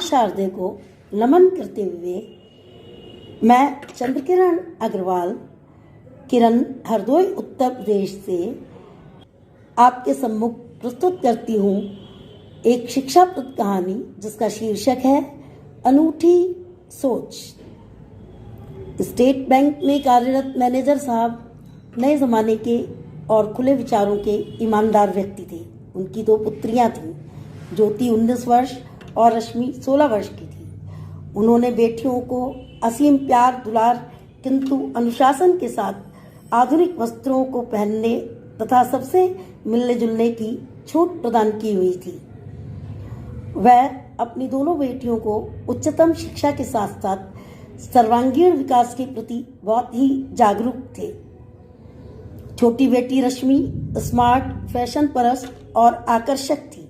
शारदे को नमन करते हुए मैं चंद्रकिरण अग्रवाल, किरण, हरदोई, उत्तर प्रदेश से आपके सम्मुख प्रस्तुत करती हूँ एक शिक्षाप्रद कहानी जिसका शीर्षक है अनूठी सोच। स्टेट बैंक में कार्यरत मैनेजर साहब नए ज़माने के और खुले विचारों के ईमानदार व्यक्ति थे। उनकी 2 पुत्रियां थीं, ज्योति 19 वर्ष और रश्मि 16 वर्ष की थी। उन्होंने बेटियों को असीम प्यार दुलार किंतु अनुशासन के साथ आधुनिक वस्त्रों को पहनने तथा सबसे मिलने जुलने की छूट प्रदान की हुई थी। वह अपनी दोनों बेटियों को उच्चतम शिक्षा के साथ साथ सर्वांगीण विकास के प्रति बहुत ही जागरूक थे। छोटी बेटी रश्मि स्मार्ट, फैशन परस्त और आकर्षक थी।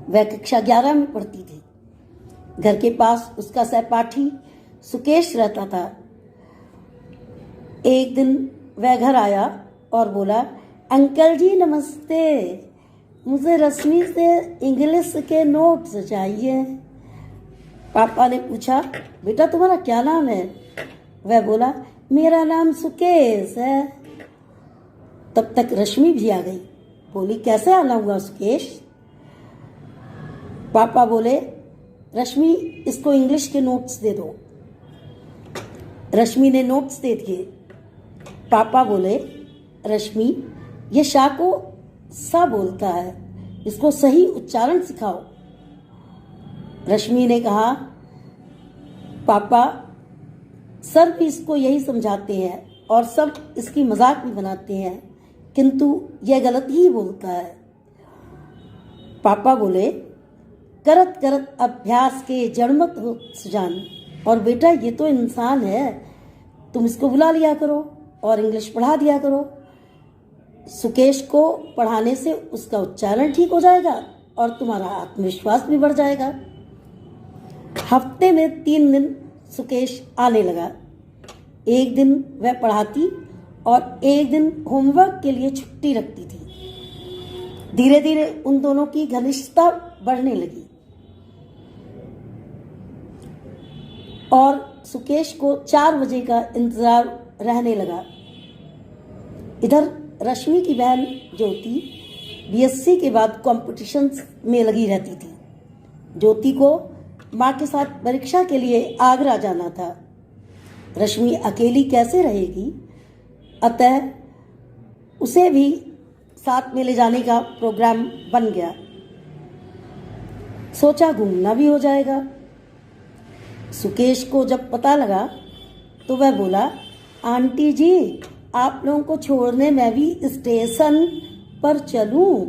वह कक्षा 11 में पढ़ती थी। घर के पास उसका सहपाठी सुकेश रहता था। एक दिन वह घर आया और बोला, अंकल जी नमस्ते, मुझे रश्मि से इंग्लिश के नोट्स चाहिए। पापा ने पूछा, बेटा तुम्हारा क्या नाम है? वह बोला, मेरा नाम सुकेश है। तब तक रश्मि भी आ गई। बोली, कैसे आना हुआ सुकेश? पापा बोले, रश्मि इसको इंग्लिश के नोट्स दे दो। रश्मि ने नोट्स दे दिए। पापा बोले, रश्मि ये शा को सा बोलता है, इसको सही उच्चारण सिखाओ। रश्मि ने कहा, पापा सर भी इसको यही समझाते हैं और सब इसकी मजाक भी बनाते हैं, किंतु यह गलत ही बोलता है। पापा बोले, करत करत अभ्यास के जड़मत हो सुजान, और बेटा ये तो इंसान है, तुम इसको बुला लिया करो और इंग्लिश पढ़ा दिया करो। सुकेश को पढ़ाने से उसका उच्चारण ठीक हो जाएगा और तुम्हारा आत्मविश्वास भी बढ़ जाएगा। हफ्ते में 3 दिन सुकेश आने लगा। एक दिन वह पढ़ाती और एक दिन होमवर्क के लिए छुट्टी रखती थी। धीरे धीरे उन दोनों की घनिष्ठता बढ़ने लगी और सुकेश को 4 बजे का इंतजार रहने लगा। इधर रश्मि की बहन ज्योति बीएससी के बाद कॉम्पिटिशन में लगी रहती थी। ज्योति को माँ के साथ परीक्षा के लिए आगरा जाना था। रश्मि अकेली कैसे रहेगी, अतः उसे भी साथ में ले जाने का प्रोग्राम बन गया। सोचा घूमना भी हो जाएगा। सुकेश को जब पता लगा तो वह बोला, आंटी जी आप लोगों को छोड़ने मैं भी स्टेशन पर चलूं?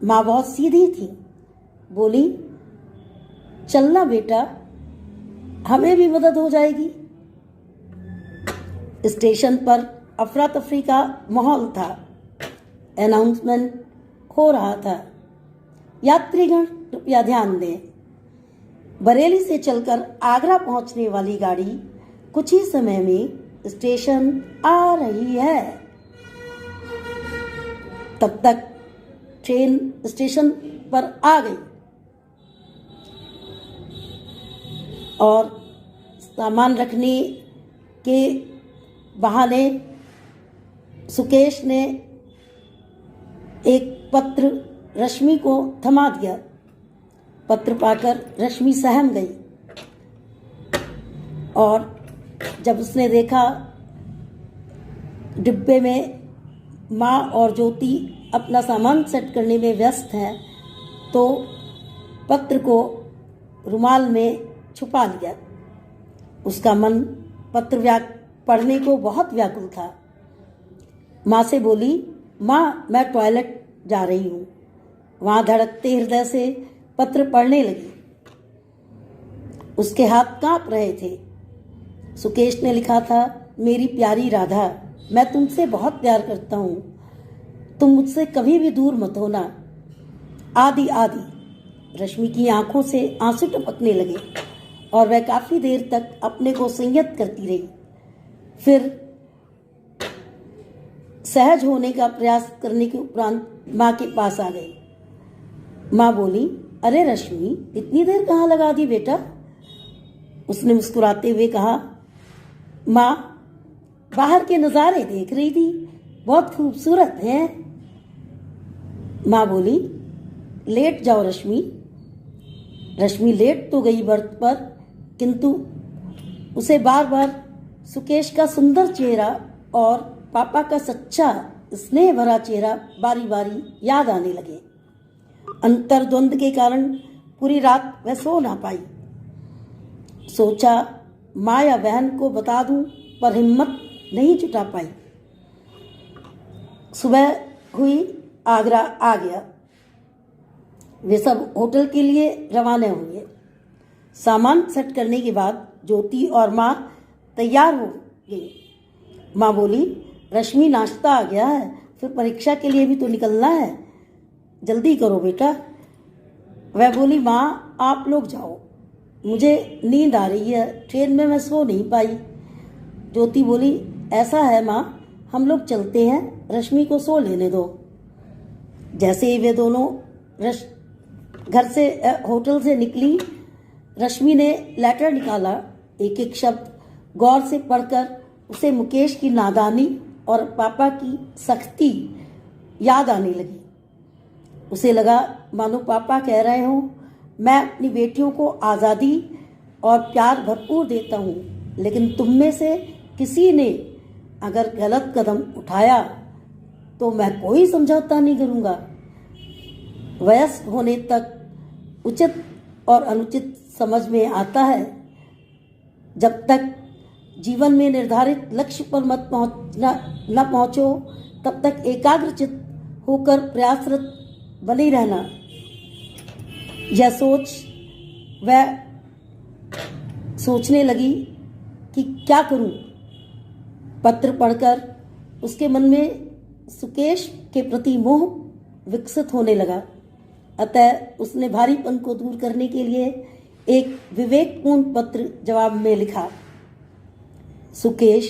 माँ बहुत सीधी थी, बोली, चलना बेटा, हमें भी मदद हो जाएगी। स्टेशन पर अफरा तफरी का माहौल था। अनाउंसमेंट हो रहा था, यात्रीगण कृपया ध्यान दें, बरेली से चलकर आगरा पहुंचने वाली गाड़ी कुछ ही समय में स्टेशन आ रही है। तब तक ट्रेन स्टेशन पर आ गई और सामान रखने के बहाने सुकेश ने एक पत्र रश्मि को थमा दिया। पत्र पाकर रश्मि सहम गई और जब उसने देखा डिब्बे में माँ और ज्योति अपना सामान सेट करने में व्यस्त हैं, तो पत्र को रुमाल में छुपा लिया। उसका मन पत्र पढ़ने को बहुत व्याकुल था। माँ से बोली, माँ मैं टॉयलेट जा रही हूँ। वहाँ धड़कते हृदय से पत्र पढ़ने लगी। उसके हाथ कांप रहे थे। सुकेश ने लिखा था, मेरी प्यारी राधा, मैं तुमसे बहुत प्यार करता हूँ, तुम मुझसे कभी भी दूर मत होना, आदि आदि। रश्मि की आंखों से आंसू टपकने लगे और वह काफी देर तक अपने को संयत करती रही। फिर सहज होने का प्रयास करने के उपरांत माँ के पास आ गई। माँ बोली, अरे रश्मि, इतनी देर कहाँ लगा दी बेटा? उसने मुस्कुराते हुए कहा, माँ, बाहर के नज़ारे देख रही थी, बहुत खूबसूरत हैं। माँ बोली, लेट जाओ रश्मि। रश्मि लेट तो गई बर्थ पर, किंतु उसे बार बार सुकेश का सुंदर चेहरा और पापा का सच्चा स्नेह भरा चेहरा बारी बारी याद आने लगे। अंतर्द्वंद के कारण पूरी रात वह सो ना पाई। सोचा माँ या बहन को बता दूं, पर हिम्मत नहीं जुटा पाई। सुबह हुई, आगरा आ गया। वे सब होटल के लिए रवाना हुए। सामान सेट करने के बाद ज्योति और माँ तैयार हो गई। माँ बोली, रश्मि, नाश्ता आ गया है, फिर परीक्षा के लिए भी तो निकलना है, जल्दी करो बेटा। वह बोली, माँ, आप लोग जाओ, मुझे नींद आ रही है, ट्रेन में मैं सो नहीं पाई। ज्योति बोली, ऐसा है माँ, हम लोग चलते हैं, रश्मि को सो लेने दो। जैसे ही वे दोनों घर से होटल से निकली, रश्मि ने लेटर निकाला। एक एक शब्द गौर से पढ़कर उसे मुकेश की नादानी और पापा की सख्ती याद आने लगी। उसे लगा मानो पापा कह रहे हों, मैं अपनी बेटियों को आज़ादी और प्यार भरपूर देता हूँ, लेकिन तुम में से किसी ने अगर गलत कदम उठाया तो मैं कोई समझौता नहीं करूँगा। वयस्क होने तक उचित और अनुचित समझ में आता है। जब तक जीवन में निर्धारित लक्ष्य पर न पहुँचो, तब तक एकाग्रचित होकर प्रयासरत बने रहना। यह सोच वह सोचने लगी कि क्या करूं। पत्र पढ़कर उसके मन में सुकेश के प्रति मोह विकसित होने लगा। अतः उसने भारीपन को दूर करने के लिए एक विवेकपूर्ण पत्र जवाब में लिखा, सुकेश,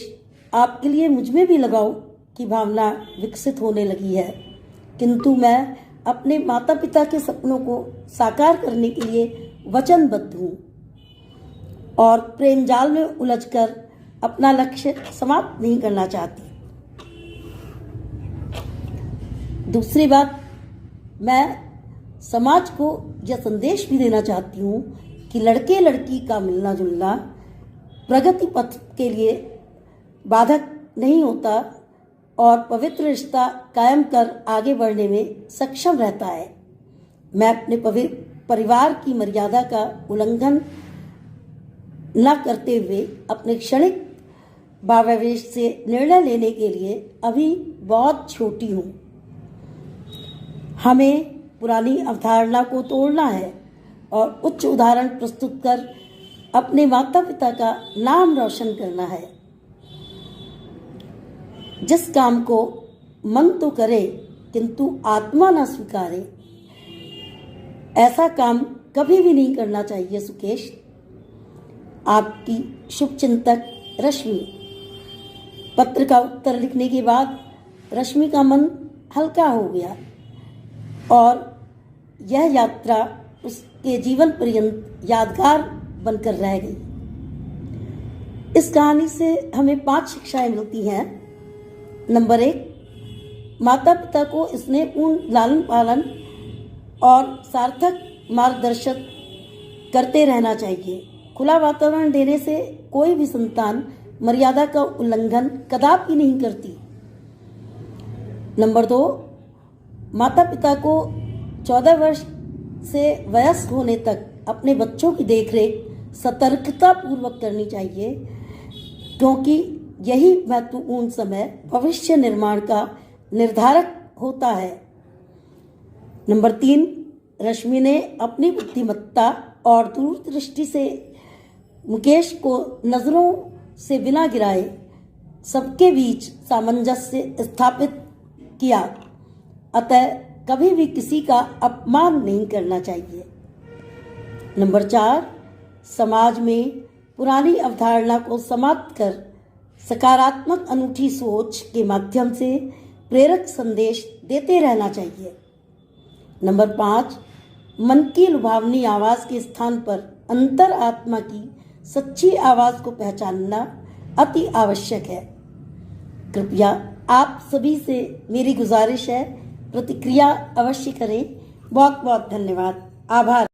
आपके लिए मुझ में भी लगाव की भावना विकसित होने लगी है, किंतु मैं अपने माता पिता के सपनों को साकार करने के लिए वचनबद्ध हूँ और प्रेम जाल में उलझकर अपना लक्ष्य समाप्त नहीं करना चाहती। दूसरी बात, मैं समाज को यह संदेश भी देना चाहती हूँ कि लड़के लड़की का मिलना जुलना प्रगति पथ के लिए बाधक नहीं होता और पवित्र रिश्ता कायम कर आगे बढ़ने में सक्षम रहता है। मैं अपने परिवार की मर्यादा का उल्लंघन न करते हुए अपने क्षणिक भावावेश से निर्णय लेने के लिए अभी बहुत छोटी हूँ। हमें पुरानी अवधारणा को तोड़ना है और उच्च उदाहरण प्रस्तुत कर अपने माता पिता का नाम रोशन करना है। जिस काम को मन तो करे किंतु आत्मा न स्वीकारे, ऐसा काम कभी भी नहीं करना चाहिए सुकेश। आपकी शुभचिंतक रश्मि। पत्र का उत्तर लिखने के बाद रश्मि का मन हल्का हो गया और यह यात्रा उसके जीवन पर्यंत यादगार बनकर रह गई। इस कहानी से हमें 5 शिक्षाएं मिलती हैं। नंबर 1, माता पिता को स्नेहपूर्ण लालन पालन और सार्थक मार्गदर्शन करते रहना चाहिए। खुला वातावरण देने से कोई भी संतान मर्यादा का उल्लंघन कदापि नहीं करती। नंबर 2, माता पिता को 14 वर्ष से वयस्क होने तक अपने बच्चों की देखरेख सतर्कता पूर्वक करनी चाहिए, क्योंकि यही महत्वपूर्ण समय भविष्य निर्माण का निर्धारक होता है। नंबर 3, रश्मि ने अपनी बुद्धिमत्ता और दूरदृष्टि से मुकेश को नजरों से बिना गिराए सबके बीच सामंजस्य स्थापित किया। अतः कभी भी किसी का अपमान नहीं करना चाहिए। नंबर 4, समाज में पुरानी अवधारणा को समाप्त कर सकारात्मक अनूठी सोच के माध्यम से प्रेरक संदेश देते रहना चाहिए। नंबर 5, मन की लुभावनी आवाज के स्थान पर अंतर आत्मा की सच्ची आवाज को पहचानना अति आवश्यक है। कृपया आप सभी से मेरी गुजारिश है, प्रतिक्रिया अवश्य करें। बहुत बहुत धन्यवाद। आभार।